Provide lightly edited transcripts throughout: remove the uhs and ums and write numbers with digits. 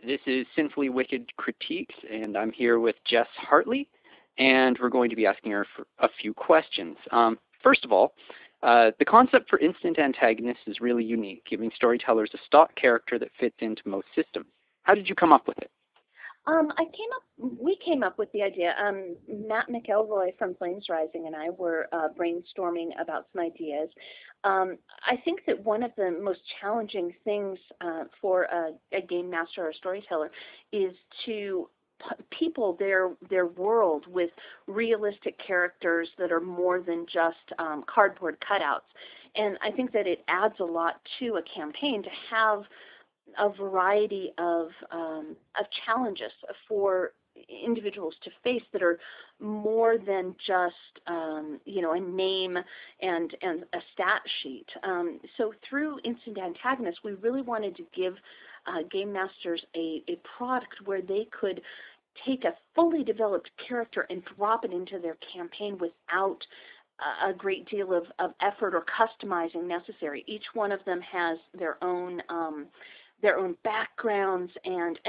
This is Sinfully Wicked Critiques, and I'm here with Jess Hartley, and we're going to be asking her for a few questions. First of all, the concept for instant antagonists is really unique, giving storytellers a stock character that fits into most systems. How did you come up with it? We came up with the idea. Matt McElroy from Flames Rising and I were brainstorming about some ideas. I think that one of the most challenging things for a game master or a storyteller is to people their world with realistic characters that are more than just cardboard cutouts. And I think that it adds a lot to a campaign to have a variety of challenges for individuals to face that are more than just a name and a stat sheet. So through Instant Antagonists, we really wanted to give game masters a product where they could take a fully developed character and drop it into their campaign without a great deal of effort or customizing necessary. Each one of them has their own backgrounds, and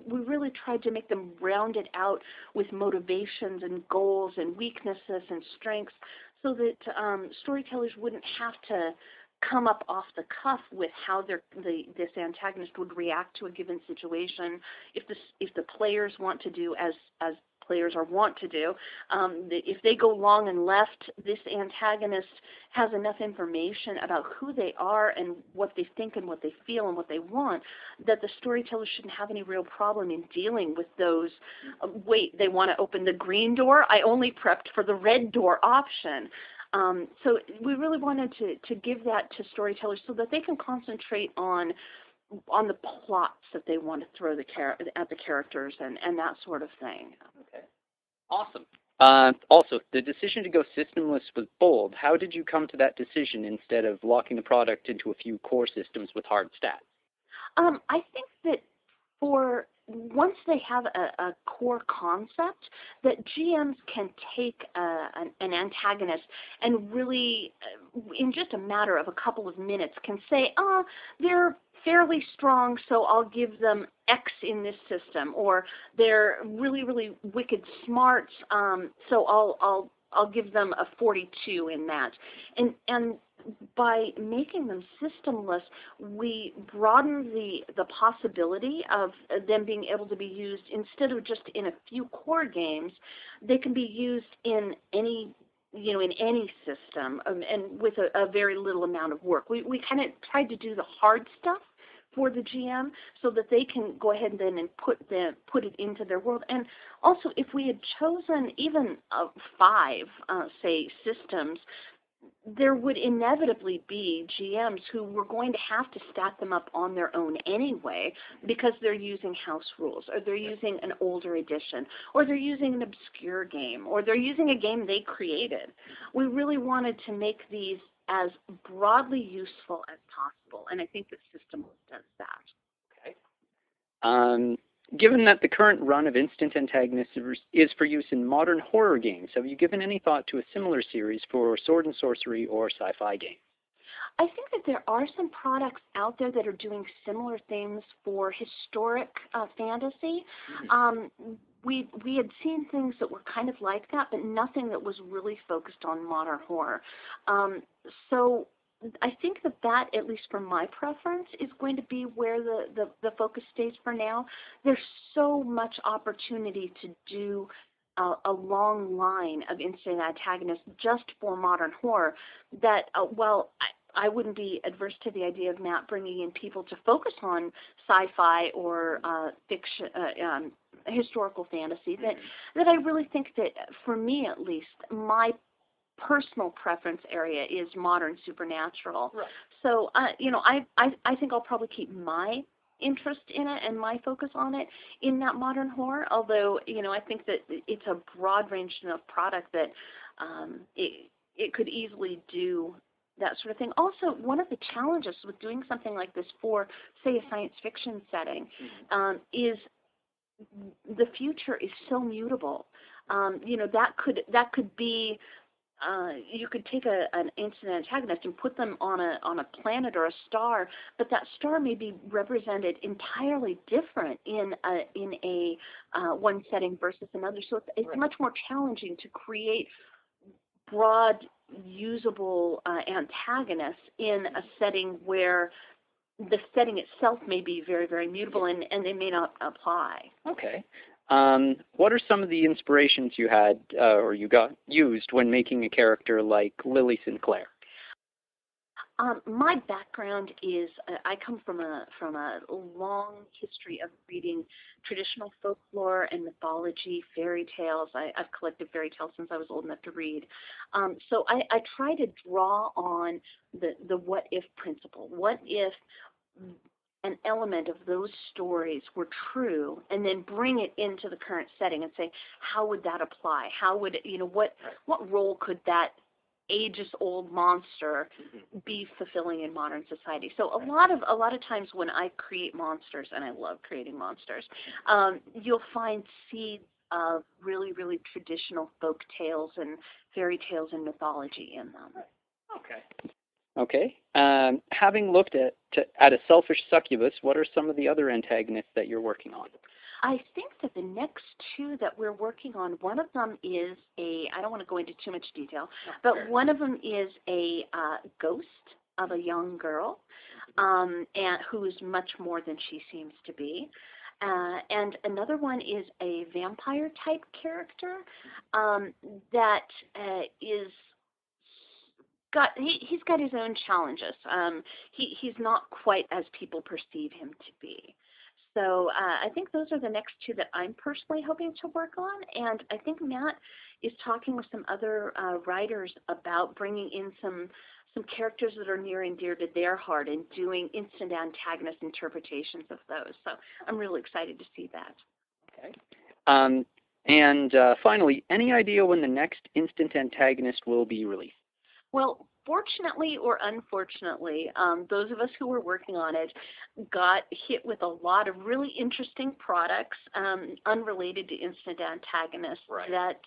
we really tried to make them rounded out with motivations and goals and weaknesses and strengths, so that storytellers wouldn't have to come up off the cuff with how this antagonist would react to a given situation. If the players want to do as players are wont to do, if they go long and left, this antagonist has enough information about who they are and what they think and what they feel and what they want, that the storyteller shouldn't have any real problem in dealing with those. Wait, they want to open the green door? I only prepped for the red door option. So we really wanted to give that to storytellers so that they can concentrate on the plots that they want to throw at the characters and that sort of thing. Okay, awesome. Also, the decision to go systemless was bold. How did you come to that decision instead of locking the product into a few core systems with hard stats? I think that once they have a core concept, that GMs can take an antagonist and really, in just a matter of a couple of minutes, can say, they're fairly strong, so I'll give them X in this system, or they're really, really wicked smart, so I'll give them a 42 in that. And by making them systemless, we broaden the possibility of them being able to be used instead of just in a few core games. They can be used in any system, and with a very little amount of work. We kind of tried to do the hard stuff for the GM so that they can go ahead and put it into their world. And also, if we had chosen even 5, say, systems, there would inevitably be GMs who were going to have to stack them up on their own anyway because they're using house rules, or they're using an older edition, or they're using an obscure game, or they're using a game they created. We really wanted to make these as broadly useful as possible, and I think the system does that. Okay. Given that the current run of instant antagonists is for use in modern horror games, have you given any thought to a similar series for sword and sorcery or sci-fi games? I think that there are some products out there that are doing similar things for historic fantasy. Mm-hmm. We had seen things that were kind of like that, but nothing that was really focused on modern horror. So I think that, at least for my preference, is going to be where the focus stays for now. There's so much opportunity to do a long line of instant antagonists just for modern horror that, I wouldn't be adverse to the idea of Matt bringing in people to focus on sci-fi or fiction, historical fantasy, that I really think that, for me at least, my personal preference area is modern supernatural. Right. So, I think I'll probably keep my interest in it and my focus on it in that modern horror, although, I think that it's a broad-ranged enough product that it could easily do that sort of thing. Also, one of the challenges with doing something like this for, say, a science fiction setting is the future is so mutable. That could be you could take an instant antagonist and put them on a planet or a star, but that star may be represented entirely different in a one setting versus another. So it's Right. much more challenging to create broad, usable antagonists in a setting where the setting itself may be very, very mutable, and they may not apply. Okay. What are some of the inspirations you had or you got used when making a character like Lily Sinclair? My background is I come from a long history of reading traditional folklore and mythology, fairy tales. I've collected fairy tales since I was old enough to read. So I try to draw on the what if principle. What if an element of those stories were true, and then bring it into the current setting and say, how would that apply? How would what role could that ages-old monster be fulfilling in modern society? So a lot of times when I create monsters, and I love creating monsters, you'll find seeds of really, really traditional folk tales and fairy tales and mythology in them. Okay. Okay. Having looked at a selfish succubus, what are some of the other antagonists that you're working on? I think that the next two that we're working on, one of them is I don't want to go into too much detail, but one of them is a ghost of a young girl, and who's much more than she seems to be. And another one is a vampire type character that is he's got his own challenges. He's not quite as people perceive him to be. So I think those are the next two that I'm personally hoping to work on, and I think Matt is talking with some other writers about bringing in some characters that are near and dear to their heart and doing instant antagonist interpretations of those. So I'm really excited to see that. Okay. And finally, any idea when the next instant antagonist will be released? Well, fortunately or unfortunately, those of us who were working on it got hit with a lot of really interesting products unrelated to instant antagonists that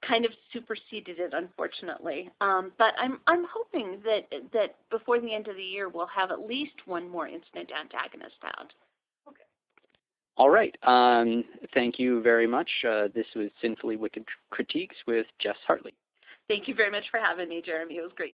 kind of superseded it, unfortunately. But I'm hoping that before the end of the year we'll have at least one more instant antagonist out. Okay. All right. Thank you very much. This was Sinfully Wicked Critiques with Jess Hartley. Thank you very much for having me, Jeremy. It was great.